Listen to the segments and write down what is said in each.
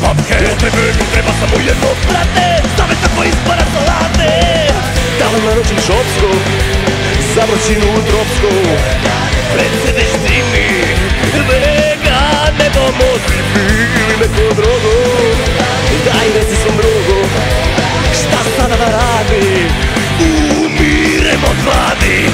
papke. Potrebe mi treba samo jedno, brate, savjet kako izbora salate. Da li naručim šopsku, za vrućinu tropsku? Pred se već trimi, vega ne domozi. Ili neko drogo, daj reci svom drugu, šta sada da radi? Umirem od gladi.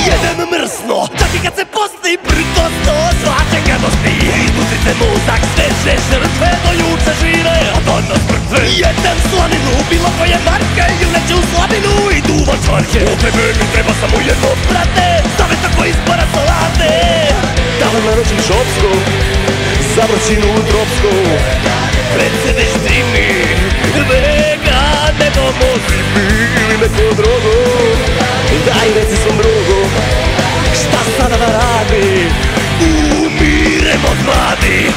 Jedem mrsno, čak i kad se posti prkosno, svače gadosti. Izpustite mozak, sveže žrtve do juče žive, a danas mrtve. Jedem slaninu, bilo koje marke, juneću slaninu i duvan čvarke. Potrebe mi treba samo jedno, brate, savjet kako izbora salate. Da li naručim šopsku, za vrućinu tropsku? Pred se već trimi, vega ne domozi. Ili neko drogo, daj reci svom drugu, šta sada da radi? Umirem od gladi.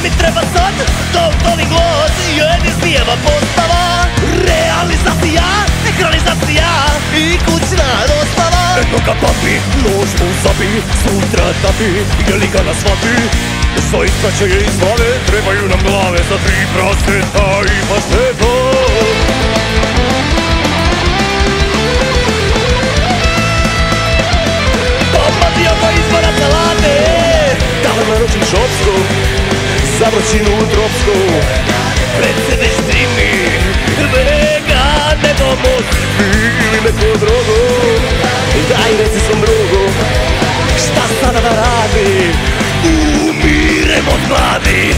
Mi treba sad, totalni glas, jedni smijeva postava. Realizacija, ekranizacija i kućna dostava. Eno ga papi, nož mu zabi, sutra tapi, je li ga nas shvati? Za ispraćaje i slave, trebaju nam glave za 3 praseta i pašteta. Papatija pa izbora salate. Da li naručim šopsku, za vrućinu tropsku? Pred se već trimi, vega ne domozi. Ili neko drogo, daj reci svom drugu, šta sada da radi? Umirem od gladi.